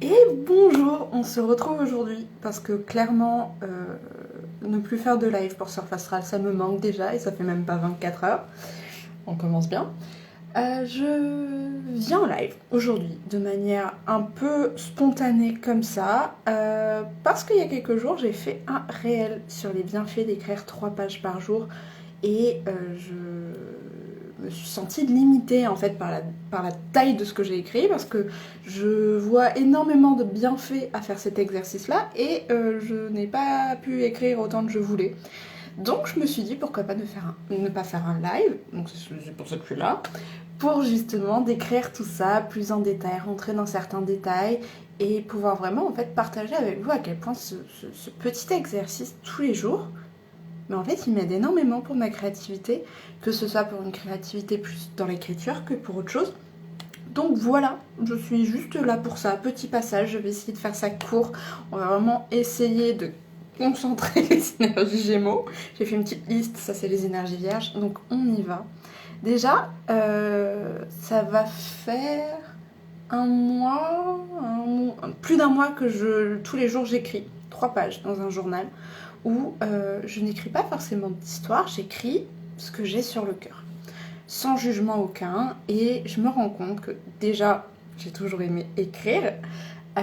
Et bonjour, on se retrouve aujourd'hui parce que clairement, ne plus faire de live pour Surf Astral, ça me manque déjà et ça fait même pas 24 heures. On commence bien. Je viens en live aujourd'hui de manière un peu spontanée comme ça parce qu'il y a quelques jours j'ai fait un réel sur les bienfaits d'écrire 3 pages par jour et je me suis sentie limitée en fait par la taille de ce que j'ai écrit parce que je vois énormément de bienfaits à faire cet exercice là et je n'ai pas pu écrire autant que je voulais. Donc je me suis dit pourquoi pas ne pas faire un live, donc c'est pour ça que je suis là, pour justement décrire tout ça plus en détail, rentrer dans certains détails et pouvoir vraiment en fait partager avec vous à quel point ce petit exercice tous les jours, mais en fait il m'aide énormément pour ma créativité, que ce soit pour une créativité plus dans l'écriture que pour autre chose. Donc voilà, je suis juste là pour ça, petit passage, je vais essayer de faire ça court, on va vraiment essayer de concentrer les énergies Gémeaux. J'ai fait une petite liste, ça c'est les énergies Vierges, donc on y va. Déjà, ça va faire plus d'un mois que tous les jours j'écris 3 pages dans un journal où je n'écris pas forcément d'histoire, j'écris ce que j'ai sur le cœur, sans jugement aucun, et je me rends compte que déjà, j'ai toujours aimé écrire, euh,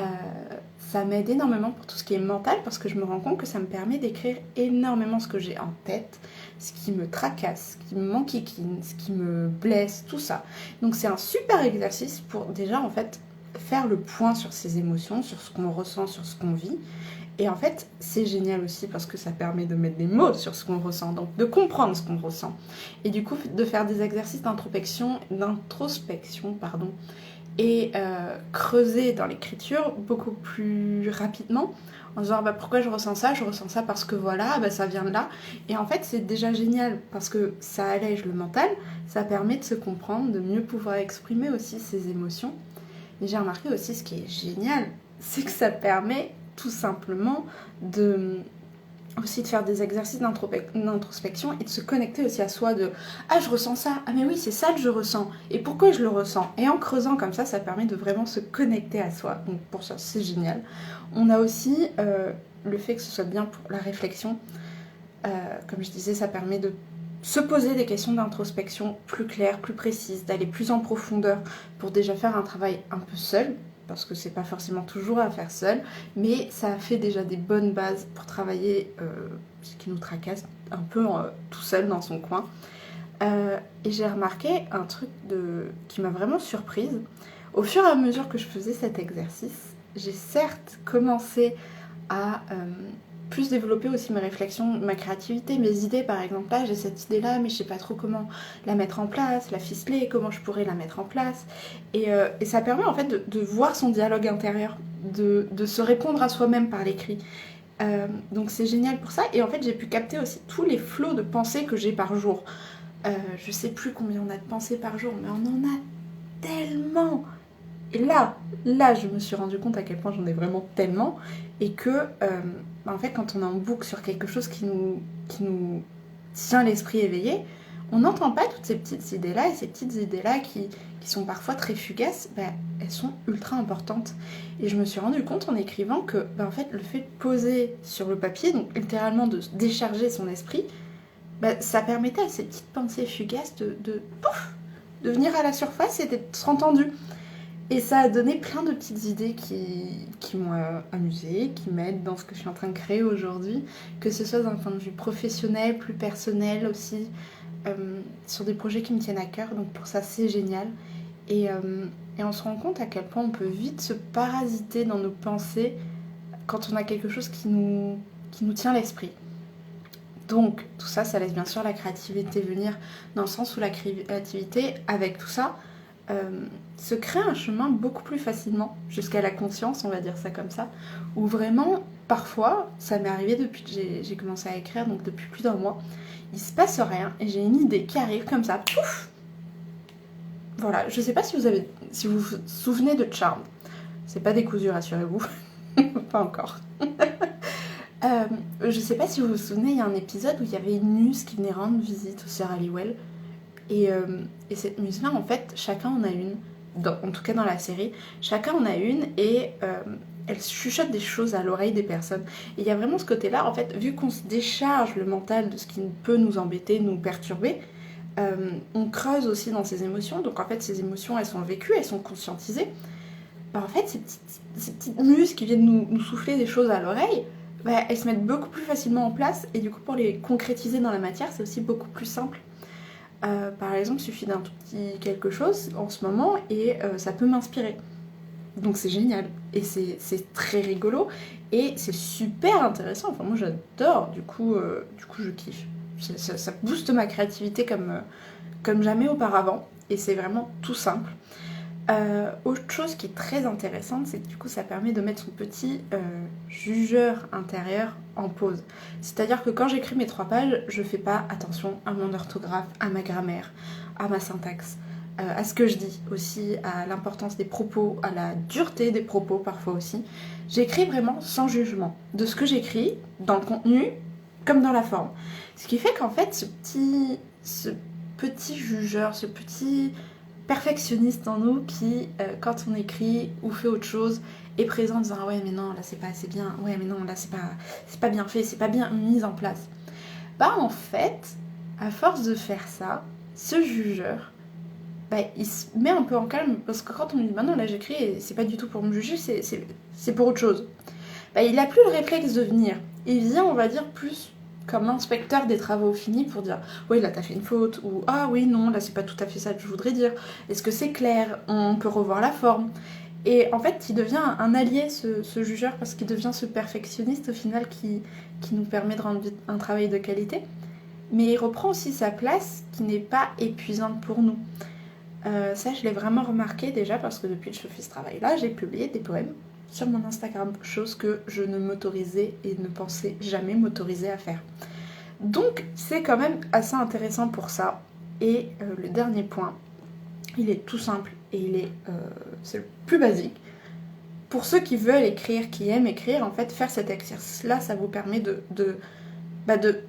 ça m'aide énormément pour tout ce qui est mental parce que je me rends compte que ça me permet d'écrire énormément ce que j'ai en tête, ce qui me tracasse, ce qui me m'enquiquine, ce qui me blesse, tout ça. Donc c'est un super exercice pour déjà en fait faire le point sur ses émotions, sur ce qu'on ressent, sur ce qu'on vit. Et en fait, c'est génial aussi parce que ça permet de mettre des mots sur ce qu'on ressent, donc de comprendre ce qu'on ressent. Et du coup, de faire des exercices d'introspection, et creuser dans l'écriture beaucoup plus rapidement en disant pourquoi je ressens ça parce que voilà, ça vient de là. Et en fait c'est déjà génial parce que ça allège le mental, ça permet de se comprendre, de mieux pouvoir exprimer aussi ses émotions. Et j'ai remarqué aussi ce qui est génial, c'est que ça permet tout simplement aussi de faire des exercices d'introspection et de se connecter aussi à soi de je ressens ça, mais oui c'est ça que je ressens et pourquoi je le ressens, et en creusant comme ça permet de vraiment se connecter à soi, donc pour ça c'est génial. On a aussi le fait que ce soit bien pour la réflexion, comme je disais, ça permet de se poser des questions d'introspection plus claires, plus précises, d'aller plus en profondeur pour déjà faire un travail un peu seul, parce que c'est pas forcément toujours à faire seul, mais ça a fait déjà des bonnes bases pour travailler ce qui nous tracasse un peu tout seul dans son coin. Et j'ai remarqué un truc qui m'a vraiment surprise. Au fur et à mesure que je faisais cet exercice, j'ai certes commencé à plus développer aussi mes réflexions, ma créativité, mes idées. Par exemple, là j'ai cette idée là mais je sais pas trop comment la mettre en place, la ficeler, comment je pourrais la mettre en place, et ça permet en fait de voir son dialogue intérieur, de se répondre à soi-même par l'écrit. Donc c'est génial pour ça, et en fait j'ai pu capter aussi tous les flots de pensées que j'ai par jour. Je sais plus combien on a de pensées par jour, mais on en a tellement. Et là, je me suis rendu compte à quel point j'en ai vraiment tellement, et que, en fait, quand on est en boucle sur quelque chose qui nous tient l'esprit éveillé, on n'entend pas toutes ces petites idées-là, et ces petites idées-là qui sont parfois très fugaces, elles sont ultra importantes. Et je me suis rendu compte en écrivant que, en fait, le fait de poser sur le papier, donc littéralement de décharger son esprit, ça permettait à ces petites pensées fugaces de venir à la surface et d'être entendues. Et ça a donné plein de petites idées qui m'ont amusée, qui m'aident dans ce que je suis en train de créer aujourd'hui, que ce soit d'un point de vue professionnel, plus personnel aussi, sur des projets qui me tiennent à cœur. Donc pour ça, c'est génial. Et on se rend compte à quel point on peut vite se parasiter dans nos pensées quand on a quelque chose qui nous tient l'esprit. Donc tout ça, ça laisse bien sûr la créativité venir, dans le sens où la créativité, avec tout ça, se crée un chemin beaucoup plus facilement jusqu'à la conscience, on va dire ça comme ça, où vraiment, parfois, ça m'est arrivé depuis que j'ai commencé à écrire, donc depuis plus d'un mois, il se passe rien et j'ai une idée qui arrive comme ça, pouf. Voilà, je sais pas si vous vous souvenez de Charmed, c'est pas décousu, rassurez-vous, pas encore. Je sais pas si vous vous souvenez, il y a un épisode où il y avait une muse qui venait rendre visite aux sœurs Halliwell. Et cette muse-là, en fait, chacun en a une. en tout cas dans la série, chacun en a une et elle chuchote des choses à l'oreille des personnes. Et il y a vraiment ce côté-là, en fait, vu qu'on se décharge le mental de ce qui peut nous embêter, nous perturber, on creuse aussi dans ses émotions. Donc en fait, ces émotions, elles sont vécues, elles sont conscientisées. Bah, en fait, ces petites muses qui viennent nous souffler des choses à l'oreille, bah, elles se mettent beaucoup plus facilement en place. Et du coup, pour les concrétiser dans la matière, c'est aussi beaucoup plus simple. Par exemple, il suffit d'un tout petit quelque chose en ce moment et ça peut m'inspirer. Donc c'est génial. Et c'est très rigolo. Et c'est super intéressant. Enfin, moi, j'adore. Du coup, je kiffe. Ça booste ma créativité comme jamais auparavant. Et c'est vraiment tout simple. Autre chose qui est très intéressante, c'est que du coup ça permet de mettre son petit jugeur intérieur en pause. C'est-à-dire que quand j'écris mes 3 pages, je fais pas attention à mon orthographe, à ma grammaire, à ma syntaxe, à ce que je dis aussi, à l'importance des propos, à la dureté des propos parfois aussi. J'écris vraiment sans jugement de ce que j'écris, dans le contenu comme dans la forme. Ce qui fait qu'en fait ce petit jugeur, ce petit perfectionniste en nous qui, quand on écrit ou fait autre chose, est présent en disant ah ouais mais non là c'est pas assez bien, ouais mais non là c'est pas bien fait, c'est pas bien mis en place. Bah en fait, à force de faire ça, ce jugeur, bah, il se met un peu en calme parce que quand on lui dit bah non là j'écris et c'est pas du tout pour me juger, c'est pour autre chose. Bah il a plus le réflexe de venir. Il vient on va dire plus comme inspecteur des travaux finis pour dire oui là t'as fait une faute ou ah oui non là c'est pas tout à fait ça que je voudrais dire, est-ce que c'est clair, on peut revoir la forme. Et en fait il devient un allié ce jugeur parce qu'il devient ce perfectionniste au final qui nous permet de rendre un travail de qualité, mais il reprend aussi sa place qui n'est pas épuisante pour nous. Ça je l'ai vraiment remarqué déjà parce que depuis que je fais ce travail là j'ai publié des poèmes sur mon Instagram, chose que je ne m'autorisais et ne pensais jamais m'autoriser à faire. Donc c'est quand même assez intéressant pour ça. Et le dernier point, il est tout simple et c'est le plus basique. Pour ceux qui veulent écrire, qui aiment écrire, en fait, faire cet exercice-là, ça vous permet de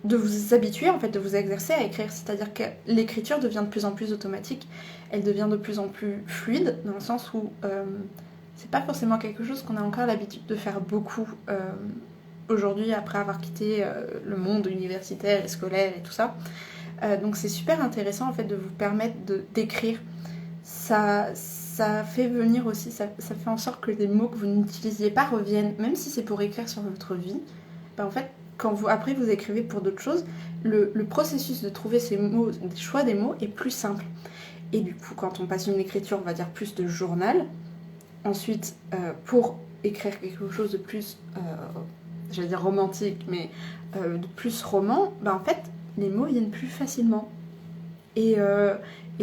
vous habituer, en fait, de vous exercer à écrire. C'est-à-dire que l'écriture devient de plus en plus automatique, elle devient de plus en plus fluide, dans le sens où c'est pas forcément quelque chose qu'on a encore l'habitude de faire beaucoup aujourd'hui après avoir quitté le monde universitaire et scolaire et tout ça. Donc c'est super intéressant en fait de vous permettre d'écrire. Ça fait venir aussi, ça fait en sorte que les mots que vous n'utilisiez pas reviennent, même si c'est pour écrire sur votre vie. Ben en fait, quand après vous écrivez pour d'autres choses, le processus de trouver ces mots, des choix des mots est plus simple. Et du coup, quand on passe une écriture, on va dire plus de journal, ensuite, pour écrire quelque chose de plus, j'allais dire romantique, mais de plus roman, ben en fait, les mots viennent plus facilement. Et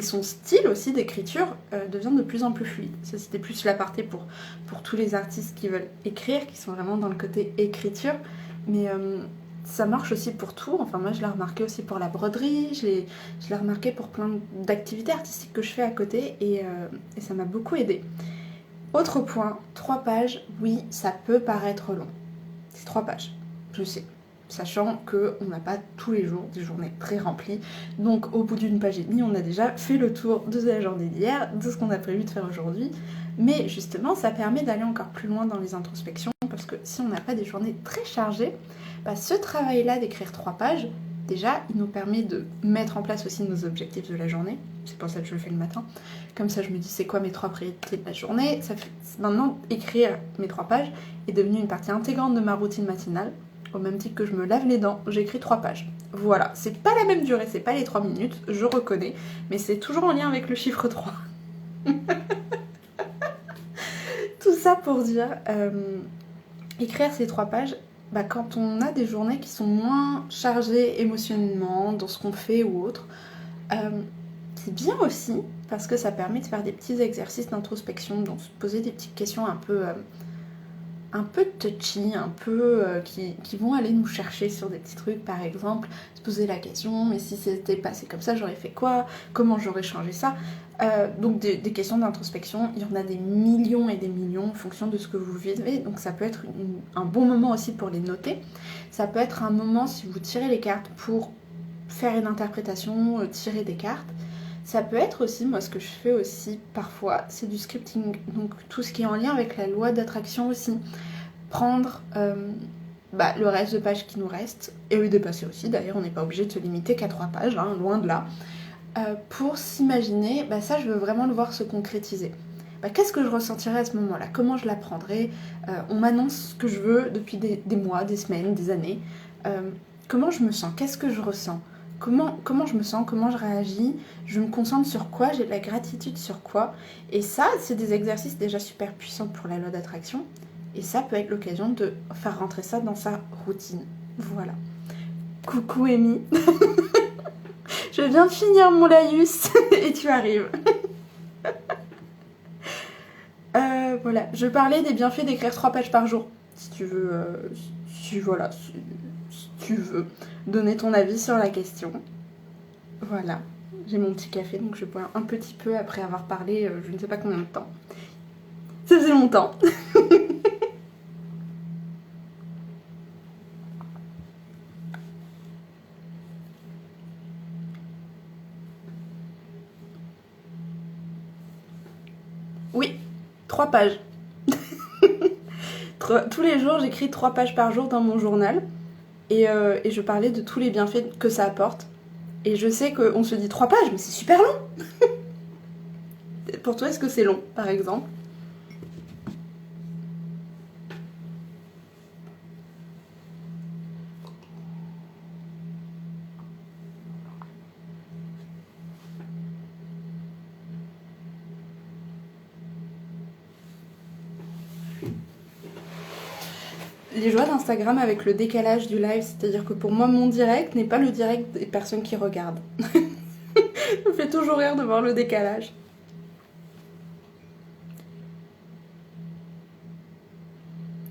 son style aussi d'écriture devient de plus en plus fluide. Ça, c'était plus l'aparté pour tous les artistes qui veulent écrire, qui sont vraiment dans le côté écriture. Mais ça marche aussi pour tout. Enfin, moi, je l'ai remarqué aussi pour la broderie. Je l'ai remarqué pour plein d'activités artistiques que je fais à côté. Et ça m'a beaucoup aidée. Autre point, 3 pages, oui, ça peut paraître long. C'est 3 pages, je sais. Sachant qu'on n'a pas tous les jours des journées très remplies. Donc au bout d'une page et demie, on a déjà fait le tour de la journée d'hier, de ce qu'on a prévu de faire aujourd'hui. Mais justement, ça permet d'aller encore plus loin dans les introspections, parce que si on n'a pas des journées très chargées, bah, ce travail-là d'écrire 3 pages, déjà, il nous permet de mettre en place aussi nos objectifs de la journée. C'est pour ça que je le fais le matin. Comme ça, je me dis c'est quoi mes 3 priorités de la journée. Maintenant, écrire mes 3 pages est devenu une partie intégrante de ma routine matinale. Au même titre que je me lave les dents, j'écris 3 pages. Voilà, c'est pas la même durée, c'est pas les 3 minutes, je reconnais, mais c'est toujours en lien avec le chiffre 3. Tout ça pour dire, écrire ces 3 pages, bah, quand on a des journées qui sont moins chargées émotionnellement, dans ce qu'on fait ou autre, c'est bien aussi, parce que ça permet de faire des petits exercices d'introspection, donc se poser des petites questions un peu touchy, un peu qui vont aller nous chercher sur des petits trucs, par exemple, se poser la question, mais si c'était passé comme ça, j'aurais fait quoi? Comment j'aurais changé ça? Donc des questions d'introspection, il y en a des millions et des millions en fonction de ce que vous vivez, donc ça peut être un bon moment aussi pour les noter. Ça peut être un moment si vous tirez les cartes pour faire une interprétation, tirer des cartes. Ça peut être aussi, moi ce que je fais aussi parfois, c'est du scripting, donc tout ce qui est en lien avec la loi d'attraction aussi. Prendre le reste de pages qui nous reste, et le dépasser aussi, d'ailleurs on n'est pas obligé de se limiter qu'à 3 pages, hein, loin de là, pour s'imaginer, ça je veux vraiment le voir se concrétiser. Qu'est-ce que je ressentirais à ce moment-là? Comment je l'apprendrais? On m'annonce ce que je veux depuis des mois, des semaines, des années. Comment je me sens? Qu'est-ce que je ressens? Comment je me sens? Comment je réagis? Je me concentre sur quoi? J'ai de la gratitude sur quoi? Et ça, c'est des exercices déjà super puissants pour la loi d'attraction. Et ça peut être l'occasion de faire rentrer ça dans sa routine. Voilà. Coucou Amy. Je viens de finir mon laïus et tu arrives. Voilà, je parlais des bienfaits d'écrire 3 pages par jour. Si tu veux, si tu veux donner ton avis sur la question. Voilà, j'ai mon petit café, donc je bois un petit peu après avoir parlé je ne sais pas combien de temps. Ça faisait longtemps. Oui, 3 pages. Tous les jours, j'écris 3 pages par jour dans mon journal. Et je parlais de tous les bienfaits que ça apporte. Et je sais qu'on se dit 3 pages, mais c'est super long. Pour toi, est-ce que c'est long, par exemple? Les joies d'Instagram avec le décalage du live, c'est-à-dire que pour moi, mon direct n'est pas le direct des personnes qui regardent. Ça me fait toujours rire de voir le décalage.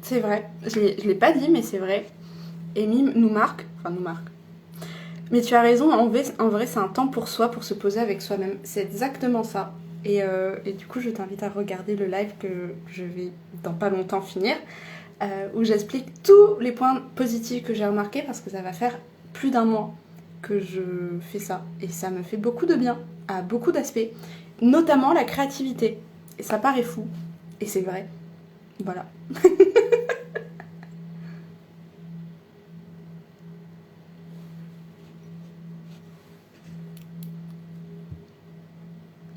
C'est vrai, je l'ai pas dit, mais c'est vrai. Amy nous marque. Mais tu as raison, en vrai, c'est un temps pour soi, pour se poser avec soi-même. C'est exactement ça. Et du coup, je t'invite à regarder le live que je vais dans pas longtemps finir, où j'explique tous les points positifs que j'ai remarqués, parce que ça va faire plus d'1 mois que je fais ça. Et ça me fait beaucoup de bien, à beaucoup d'aspects, notamment la créativité. Et ça paraît fou, et c'est vrai. Voilà.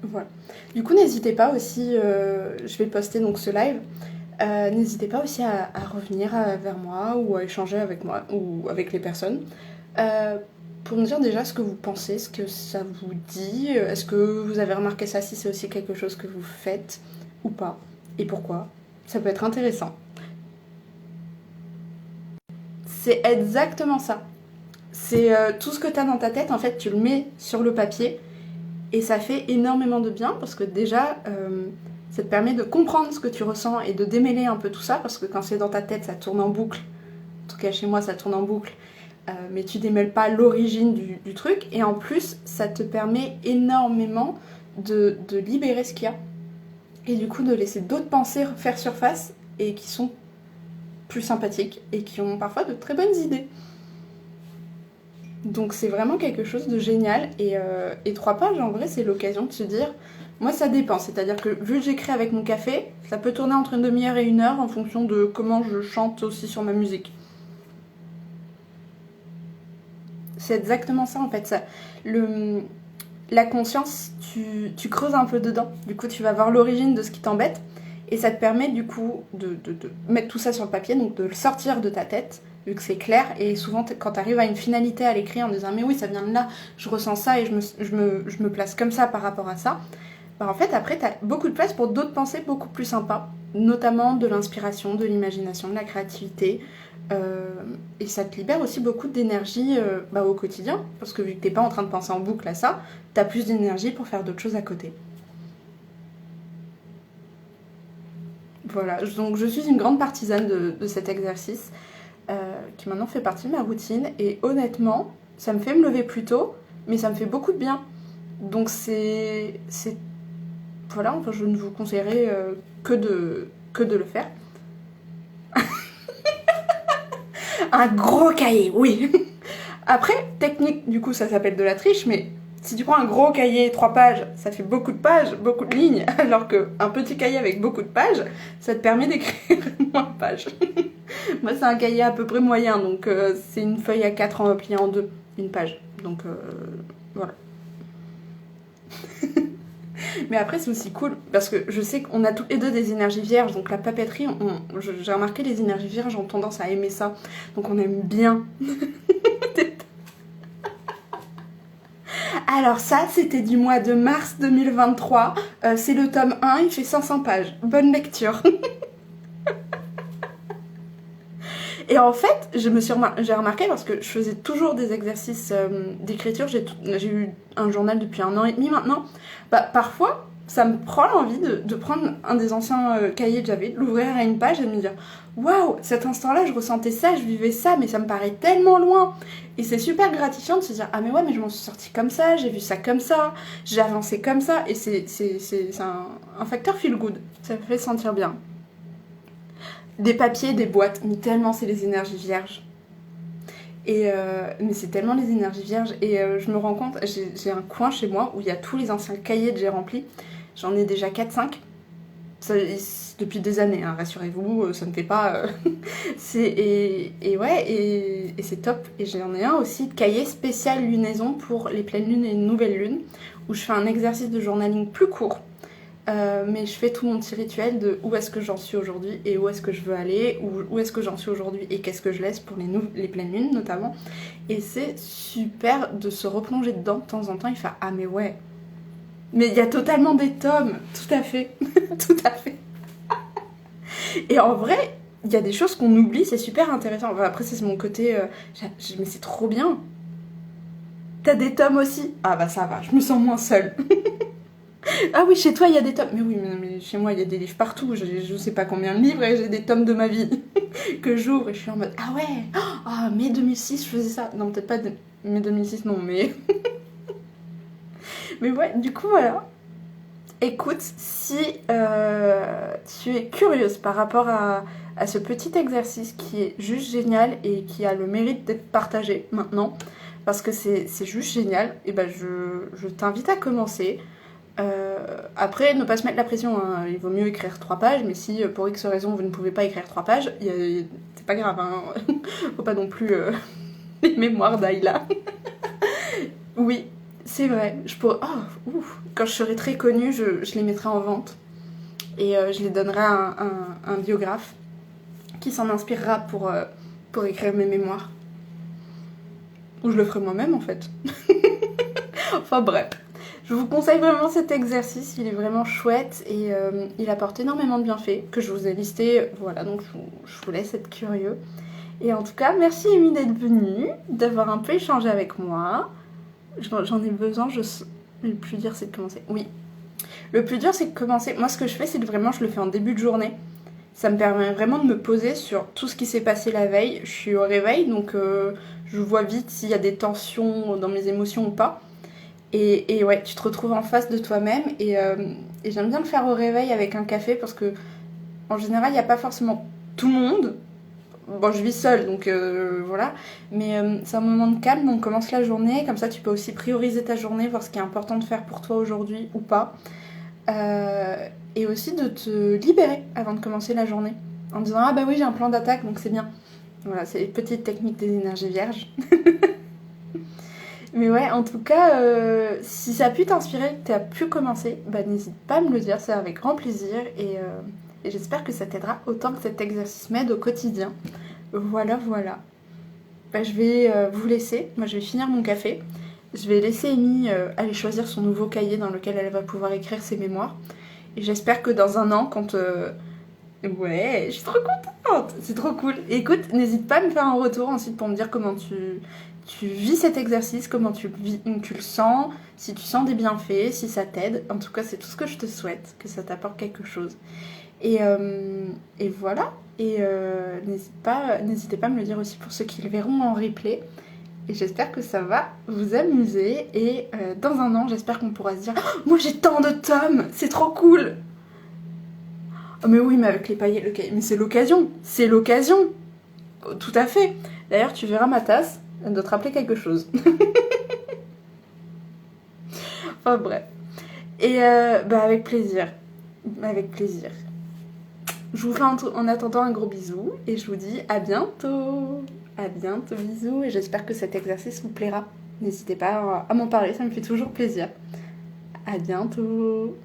Voilà. Du coup, n'hésitez pas aussi, je vais poster donc ce live, n'hésitez pas aussi à revenir vers moi ou à échanger avec moi ou avec les personnes pour me dire déjà ce que vous pensez, ce que ça vous dit, est-ce que vous avez remarqué ça, si c'est aussi quelque chose que vous faites ou pas, et pourquoi. Ça peut être intéressant. C'est exactement ça. C'est tout ce que tu as dans ta tête, en fait, tu le mets sur le papier. Et ça fait énormément de bien parce que déjà, ça te permet de comprendre ce que tu ressens et de démêler un peu tout ça, parce que quand c'est dans ta tête, ça tourne en boucle. En tout cas, chez moi, ça tourne en boucle. Mais tu démêles pas l'origine du truc. Et en plus, ça te permet énormément de libérer ce qu'il y a. Et du coup, de laisser d'autres pensées faire surface et qui sont plus sympathiques et qui ont parfois de très bonnes idées. Donc c'est vraiment quelque chose de génial. Et 3 pages, en vrai, c'est l'occasion de se dire, moi ça dépend, c'est-à-dire que vu que j'écris avec mon café, ça peut tourner entre 1/2 heure et 1 heure en fonction de comment je chante aussi sur ma musique. C'est exactement ça en fait. La conscience, tu creuses un peu dedans. Du coup, tu vas voir l'origine de ce qui t'embête. Et ça te permet du coup de mettre tout ça sur le papier, donc de le sortir de ta tête, vu que c'est clair. Et souvent, quand tu arrives à une finalité à l'écrit en disant mais oui, ça vient de là, je ressens ça et je me place comme ça par rapport à ça, en fait, après, tu as beaucoup de place pour d'autres pensées beaucoup plus sympas, notamment de l'inspiration, de l'imagination, de la créativité. Et ça te libère aussi beaucoup d'énergie au quotidien, parce que vu que t'es pas en train de penser en boucle à ça, t'as plus d'énergie pour faire d'autres choses à côté. Voilà, donc je suis une grande partisane de cet exercice qui maintenant fait partie de ma routine, et honnêtement, ça me fait me lever plus tôt, mais ça me fait beaucoup de bien. Donc c'est voilà, enfin, je ne vous conseillerais que de le faire. Un gros cahier, oui. Après, technique, du coup, ça s'appelle de la triche, mais Si tu prends un gros cahier 3 pages, ça fait beaucoup de pages, beaucoup de lignes, alors qu'un petit cahier avec beaucoup de pages, ça te permet d'écrire moins de pages. Moi, c'est un cahier à peu près moyen, donc c'est une feuille A4 pliée en deux, une page. Donc voilà. Mais après, c'est aussi cool, parce que je sais qu'on a toutes les deux des énergies vierges, donc la papeterie, j'ai remarqué les énergies vierges ont tendance à aimer ça, donc on aime bien. Alors ça, c'était du mois de mars 2023. C'est le tome 1, il fait 500 pages. Bonne lecture. Et en fait, j'ai remarqué, parce que je faisais toujours des exercices d'écriture, j'ai eu un journal depuis 1 an et demi maintenant, parfois, ça me prend l'envie de prendre un des anciens cahiers que j'avais, de l'ouvrir à une page et de me dire « Waouh, cet instant-là, je ressentais ça, je vivais ça, mais ça me paraît tellement loin !» Et c'est super gratifiant de se dire « Ah mais ouais, mais je m'en suis sortie comme ça, j'ai vu ça comme ça, j'ai avancé comme ça. » Et c'est un facteur feel good, ça me fait sentir bien. Des papiers, des boîtes, mais tellement c'est les énergies vierges. Mais c'est tellement les énergies vierges. Et je me rends compte, j'ai un coin chez moi où il y a tous les anciens cahiers que j'ai remplis. J'en ai déjà 4-5. Depuis des années, hein, rassurez-vous, ça ne fait pas... et c'est top. Et j'en ai un aussi, cahier spécial lunaison pour les pleines lunes et les nouvelles lunes, où je fais un exercice de journaling plus court. Mais je fais tout mon petit rituel de où est-ce que j'en suis aujourd'hui et où est-ce que je veux aller, où est-ce que j'en suis aujourd'hui et qu'est-ce que je laisse pour les pleines lunes notamment. Et c'est super de se replonger dedans de temps en temps et faire « Ah mais ouais, mais il y a totalement des tomes, tout à fait, tout à fait. » Et en vrai, il y a des choses qu'on oublie, c'est super intéressant. Enfin, après c'est mon côté, mais c'est trop bien. T'as des tomes aussi? Ah bah ça va, je me sens moins seule. Ah oui, chez toi, il y a des tomes. Mais oui, mais chez moi, il y a des livres partout. Je sais pas combien de livres et j'ai des tomes de ma vie que j'ouvre et je suis en mode « Ah ouais, oh, mai 2006, je faisais ça. » Non, peut-être pas mai 2006, non, mais... mais ouais, du coup, voilà. Écoute, si tu es curieuse par rapport à ce petit exercice qui est juste génial et qui a le mérite d'être partagé maintenant, parce que c'est juste génial, et ben je t'invite à commencer. Après, ne pas se mettre la pression, hein. Il vaut mieux écrire 3 pages, mais si pour X raison vous ne pouvez pas écrire 3 pages, c'est pas grave, hein. Faut pas non plus les mémoires d'Ayla. Oui, c'est vrai. Quand je serai très connue, je les mettrai en vente et je les donnerai à un biographe qui s'en inspirera pour écrire mes mémoires. Ou je le ferai moi-même en fait. Enfin bref. Je vous conseille vraiment cet exercice, il est vraiment chouette et il apporte énormément de bienfaits que je vous ai listés. Voilà, donc je vous laisse être curieux. Et en tout cas, merci Amy d'être venue, d'avoir un peu échangé avec moi. J'en ai besoin, le plus dur c'est de commencer. Oui, le plus dur c'est de commencer. Moi ce que je fais, c'est vraiment, je le fais en début de journée. Ça me permet vraiment de me poser sur tout ce qui s'est passé la veille. Je suis au réveil, donc je vois vite s'il y a des tensions dans mes émotions ou pas. Et ouais, tu te retrouves en face de toi-même et j'aime bien le faire au réveil avec un café parce que en général il n'y a pas forcément tout le monde. Bon, je vis seule donc voilà, mais c'est un moment de calme, donc commence la journée, comme ça tu peux aussi prioriser ta journée, voir ce qui est important de faire pour toi aujourd'hui ou pas, et aussi de te libérer avant de commencer la journée en disant ah bah oui j'ai un plan d'attaque donc c'est bien. Voilà, c'est les petites techniques des énergies vierges. Mais ouais, en tout cas, si ça a pu t'inspirer, que tu as pu commencer, bah, n'hésite pas à me le dire, c'est avec grand plaisir. Et j'espère que ça t'aidera autant que cet exercice m'aide au quotidien. Voilà, voilà. Bah, je vais vous laisser. Moi, je vais finir mon café. Je vais laisser Amy aller choisir son nouveau cahier dans lequel elle va pouvoir écrire ses mémoires. Et j'espère que dans 1 an, quand... Ouais, je suis trop contente. C'est trop cool. Et écoute, n'hésite pas à me faire un retour ensuite pour me dire comment tu vis cet exercice, comment tu le sens, si tu sens des bienfaits, si ça t'aide. En tout cas, c'est tout ce que je te souhaite, que ça t'apporte quelque chose. Et voilà. Et n'hésitez pas à me le dire aussi pour ceux qui le verront en replay. Et j'espère que ça va vous amuser. Et dans 1 an, j'espère qu'on pourra se dire oh, moi j'ai tant de tomes, c'est trop cool. Oh mais oui, mais avec les paillettes, mais c'est l'occasion. C'est l'occasion. Tout à fait. D'ailleurs, tu verras ma tasse. Elle doit te rappeler quelque chose. Enfin bref. Et avec plaisir. Avec plaisir. Je vous fais en attendant un gros bisou et je vous dis à bientôt. À bientôt, bisous. Et j'espère que cet exercice vous plaira. N'hésitez pas à m'en parler, ça me fait toujours plaisir. À bientôt.